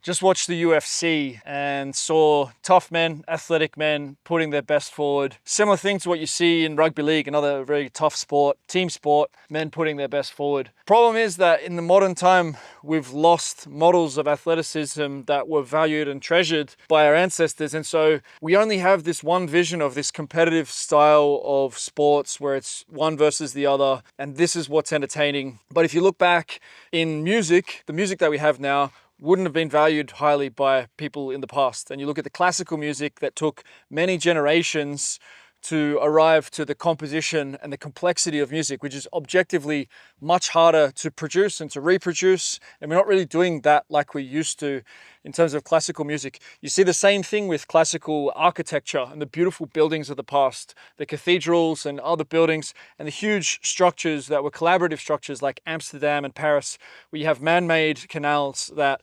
just watched the UFC and saw tough men, athletic men putting their best forward. Similar thing to what you see in rugby league, another very tough sport, team sport, men putting their best forward. Problem is that in the modern time, we've lost models of athleticism that were valued and treasured by our ancestors. And so we only have this one vision of this competitive style of sports where it's one versus the other. And this is what's entertaining. But if you look back in music, the music that we have now wouldn't have been valued highly by people in the past. And you look at the classical music that took many generations to arrive to the composition and the complexity of music, which is objectively much harder to produce and to reproduce. And we're not really doing that like we used to in terms of classical music. You see the same thing with classical architecture and the beautiful buildings of the past, the cathedrals and other buildings, and the huge structures that were collaborative structures like Amsterdam and Paris, where you have man-made canals that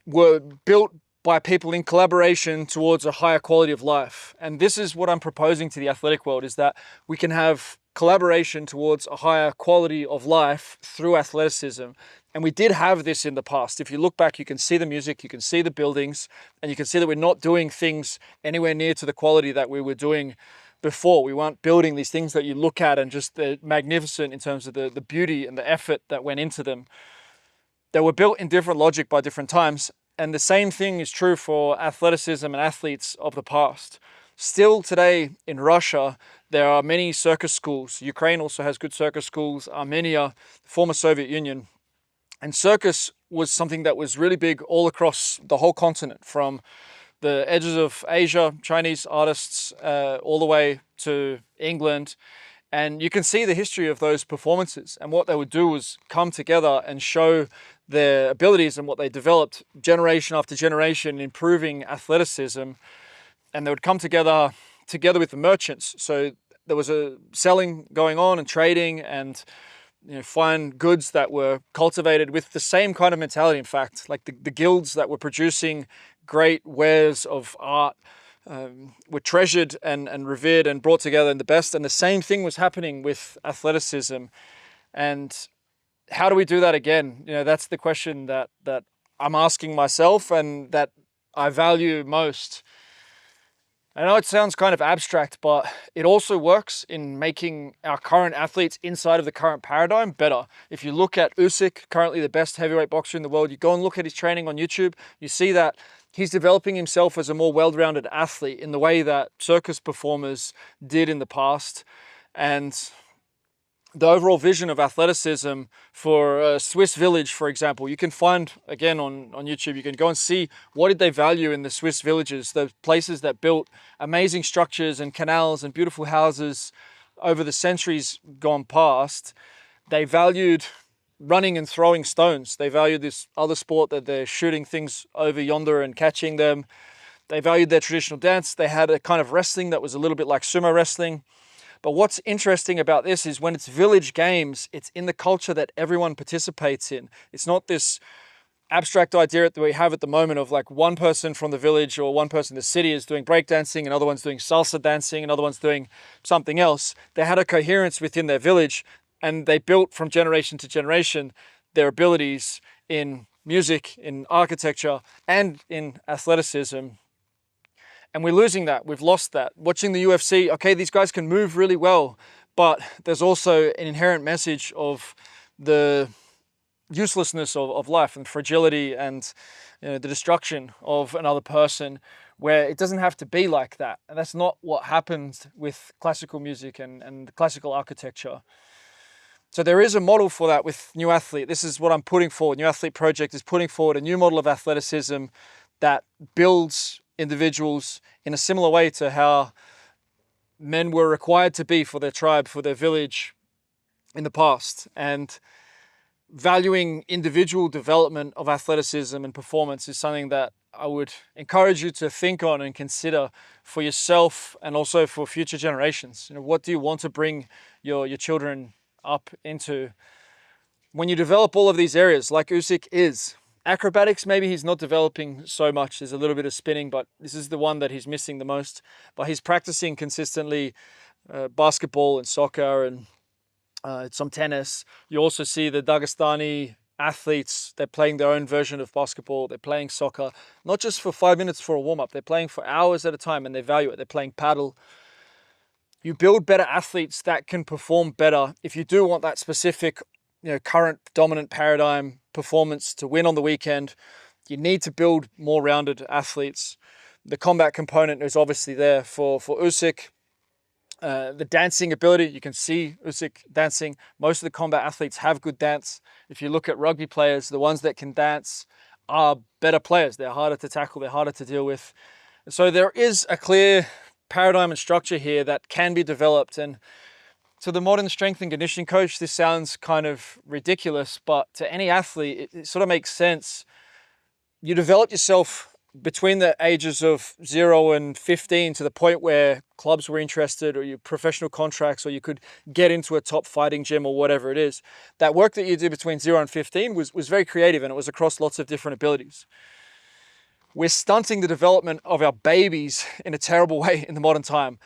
were built by people in collaboration towards a higher quality of life. And this is what I'm proposing to the athletic world, is that we can have collaboration towards a higher quality of life through athleticism. And we did have this in the past. If you look back, you can see the music, you can see the buildings, and you can see that we're not doing things anywhere near to the quality that we were doing before. We weren't building these things that you look at and just they're magnificent in terms of the beauty and the effort that went into them. They were built in different logic by different times. And the same thing is true for athleticism and athletes of the past. Still today in Russia, there are many circus schools. Ukraine also has good circus schools, Armenia, the former Soviet Union. And circus was something that was really big all across the whole continent, from the edges of Asia, Chinese artists, all the way to England. And you can see the history of those performances. And what they would do was come together and show their abilities and what they developed generation after generation, improving athleticism. And they would come together with the merchants. So there was a selling going on and trading and fine goods that were cultivated with the same kind of mentality. In fact, like the guilds that were producing great wares of art were treasured and revered and brought together in the best. And the same thing was happening with athleticism. And how do we do that again? That's the question that I'm asking myself and that I value most. I know it sounds kind of abstract, but it also works in making our current athletes inside of the current paradigm better. If you look at Usyk, currently the best heavyweight boxer in the world, you go and look at his training on YouTube, you see that he's developing himself as a more well-rounded athlete in the way that circus performers did in the past. And the overall vision of athleticism for a Swiss village, for example, you can find, again, on YouTube, you can go and see what did they value in the Swiss villages, the places that built amazing structures and canals and beautiful houses over the centuries gone past. They valued running and throwing stones. They valued this other sport that they're shooting things over yonder and catching them. They valued their traditional dance. They had a kind of wrestling that was a little bit like sumo wrestling. But what's interesting about this is when it's village games, it's in the culture that everyone participates in. It's not this abstract idea that we have at the moment of like one person from the village or one person in the city is doing breakdancing, another one's doing salsa dancing, another one's doing something else. They had a coherence within their village, and they built from generation to generation their abilities in music, in architecture, and in athleticism. And we're losing that. We've lost that. Watching the UFC, okay, these guys can move really well, but there's also an inherent message of the uselessness of life and fragility and the destruction of another person, where it doesn't have to be like that. And that's not what happens with classical music and classical architecture. So there is a model for that with New Athlete. This is what I'm putting forward. New Athlete Project is putting forward a new model of athleticism that builds individuals in a similar way to how men were required to be for their tribe, for their village in the past. And valuing individual development of athleticism and performance is something that I would encourage you to think on and consider for yourself and also for future generations. What do you want to bring your children up into? When you develop all of these areas, like Usyk is, acrobatics, maybe he's not developing so much. There's a little bit of spinning, but this is the one that he's missing the most. But he's practicing consistently basketball and soccer and some tennis. You also see the Dagestani athletes, they're playing their own version of basketball, they're playing soccer, not just for 5 minutes for a warm-up, they're playing for hours at a time and they value it. They're playing paddle. You build better athletes that can perform better. If you do want that specific, current dominant paradigm performance to win on the weekend, you need to build more rounded athletes. The combat component is obviously there for Usyk. The dancing ability, you can see Usyk dancing. Most of the combat athletes have good dance. If you look at rugby players, the ones that can dance are better players. They're harder to tackle, they're harder to deal with. So there is a clear paradigm and structure here that can be developed. And to the modern strength and conditioning coach, this sounds kind of ridiculous, but to any athlete, it sort of makes sense. You develop yourself between the ages of 0 and 15 to the point where clubs were interested, or your professional contracts, or you could get into a top fighting gym or whatever it is. That work that you did between 0 and 15 was very creative, and it was across lots of different abilities. We're stunting the development of our babies in a terrible way in the modern time.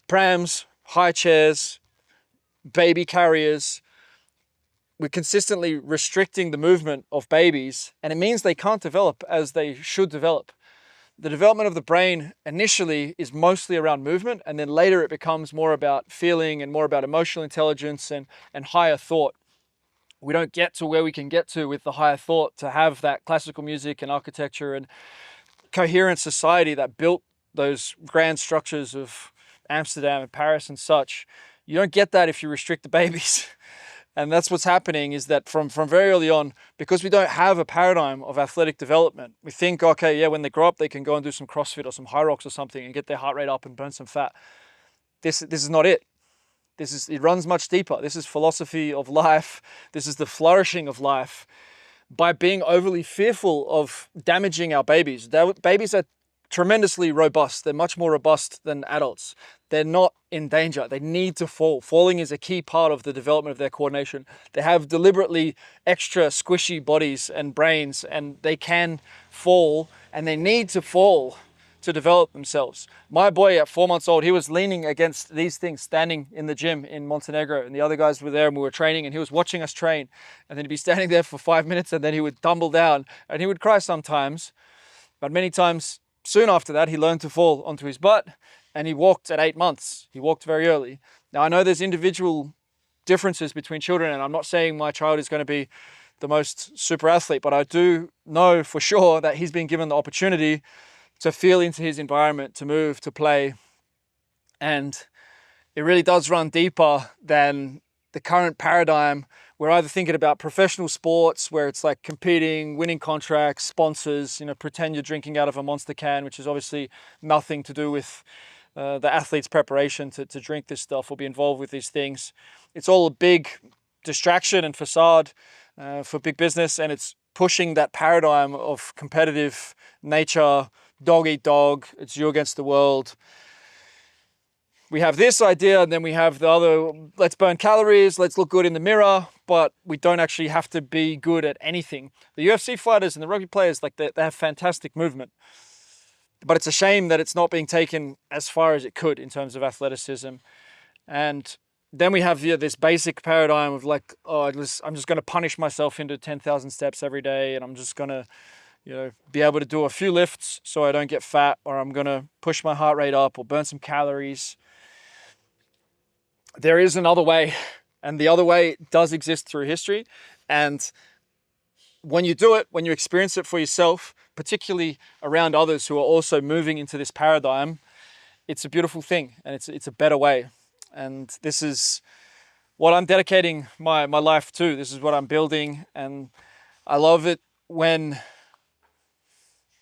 Prams, high chairs, baby carriers. We're consistently restricting the movement of babies, and it means they can't develop as they should develop. The development of the brain initially is mostly around movement, and then later it becomes more about feeling and more about emotional intelligence and higher thought. We don't get to where we can get to with the higher thought to have that classical music and architecture and coherent society that built those grand structures of Amsterdam and Paris and such. You don't get that if you restrict the babies. And that's what's happening, is that from very early on, because we don't have a paradigm of athletic development, we think, okay, yeah, when they grow up, they can go and do some CrossFit or some high rocks or something and get their heart rate up and burn some fat. This is not it. It runs much deeper. This is philosophy of life. This is the flourishing of life. By being overly fearful of damaging our babies. Babies are tremendously robust. They're much more robust than adults. They're not in danger. They need to fall. Falling is a key part of the development of their coordination. They have deliberately extra squishy bodies and brains, and they can fall, and they need to fall to develop themselves. My boy at 4 months old, he was leaning against these things, standing in the gym in Montenegro, and the other guys were there and we were training, and he was watching us train, and then he'd be standing there for 5 minutes, and then he would tumble down, and he would cry sometimes, but many times soon after that, he learned to fall onto his butt, and he walked at 8 months. He walked very early. Now, I know there's individual differences between children, and I'm not saying my child is going to be the most super athlete, but I do know for sure that he's been given the opportunity to feel into his environment, to move, to play. And it really does run deeper than the current paradigm. We're either thinking about professional sports where it's like competing, winning contracts, sponsors, pretend you're drinking out of a Monster can, which is obviously nothing to do with the athlete's preparation to drink this stuff or be involved with these things. It's all a big distraction and facade for big business, and it's pushing that paradigm of competitive nature, dog eat dog, it's you against the world. We have this idea, and then we have the other, let's burn calories, let's look good in the mirror, but we don't actually have to be good at anything. The UFC fighters and the rugby players, they have fantastic movement. But it's a shame that it's not being taken as far as it could in terms of athleticism. And then we have this basic paradigm of I'm just going to punish myself into 10,000 steps every day, and I'm just going to be able to do a few lifts so I don't get fat, or I'm going to push my heart rate up or burn some calories. There is another way, and the other way does exist through history. And when you do it, when you experience it for yourself, particularly around others who are also moving into this paradigm, it's a beautiful thing, and it's a better way. And this is what I'm dedicating my life to. This is what I'm building, and I love it when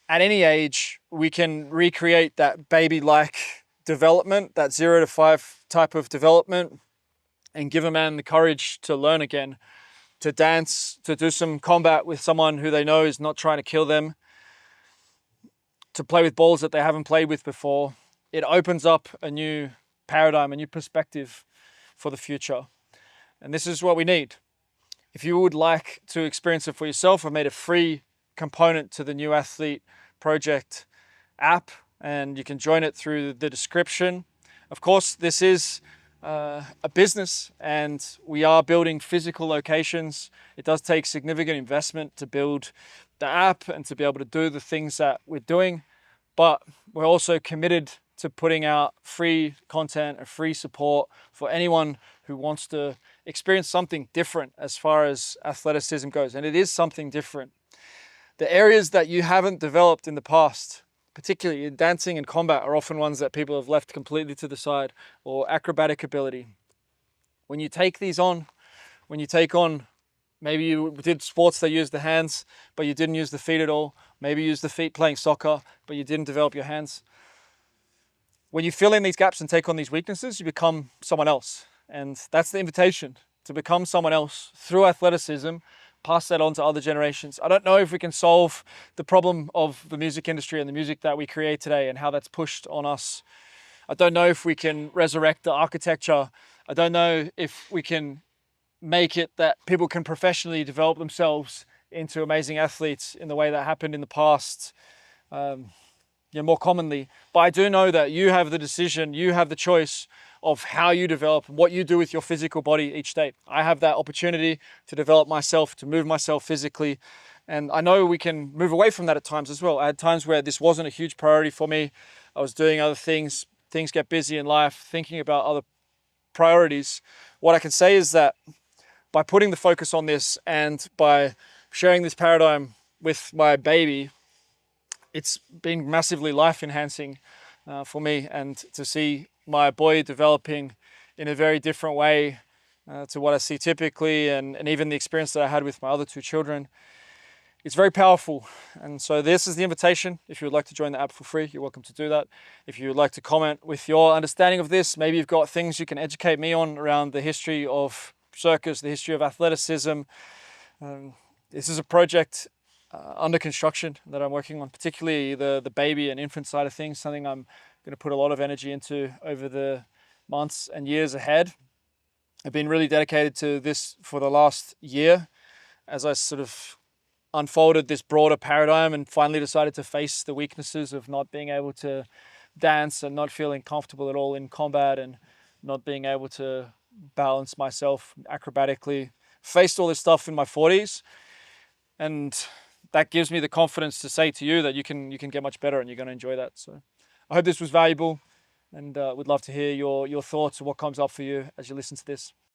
at any age we can recreate that baby-like development, that 0 to 5 type of development, and give a man the courage to learn again, to dance, to do some combat with someone who they know is not trying to kill them, to play with balls that they haven't played with before. It opens up a new paradigm, a new perspective for the future. And this is what we need. If you would like to experience it for yourself, I've made a free component to the New Athlete Project app, and you can join it through the description. Of course, this is a business and we are building physical locations. It does take significant investment to build the app and to be able to do the things that we're doing, but we're also committed to putting out free content and free support for anyone who wants to experience something different as far as athleticism goes. And it is something different. The areas that you haven't developed in the past, particularly in dancing and combat, are often ones that people have left completely to the side, or acrobatic ability. When you take these on, when you take on, maybe you did sports that use the hands, but you didn't use the feet at all. Maybe you used the feet playing soccer, but you didn't develop your hands. When you fill in these gaps and take on these weaknesses, you become someone else. And that's the invitation, to become someone else through athleticism, pass that on to other generations. I don't know if we can solve the problem of the music industry and the music that we create today and how that's pushed on us. I don't know if we can resurrect the architecture. I don't know if we can make it that people can professionally develop themselves into amazing athletes in the way that happened in the past. More commonly. But I do know that you have the decision, you have the choice of how you develop, what you do with your physical body each day. I have that opportunity to develop myself, to move myself physically. And I know we can move away from that at times as well. I had times where this wasn't a huge priority for me. I was doing other things get busy in life, thinking about other priorities. What I can say is that by putting the focus on this and by sharing this paradigm with my baby, it's been massively life enhancing for me, and to see my boy developing in a very different way to what I see typically, and even the experience that I had with my other two children, it's very powerful. And so this is the invitation. If you would like to join the app for free, you're welcome to do that. If you would like to comment with your understanding of this, maybe you've got things you can educate me on around the history of circus, the history of athleticism. This is a project under construction that I'm working on, particularly the baby and infant side of things, something I'm going to put a lot of energy into over the months and years ahead. I've been really dedicated to this for the last year as I sort of unfolded this broader paradigm and finally decided to face the weaknesses of not being able to dance and not feeling comfortable at all in combat and not being able to balance myself acrobatically. Faced all this stuff in my 40s, and that gives me the confidence to say to you that you can get much better and you're going to enjoy that. So I hope this was valuable, and would love to hear your thoughts and what comes up for you as you listen to this.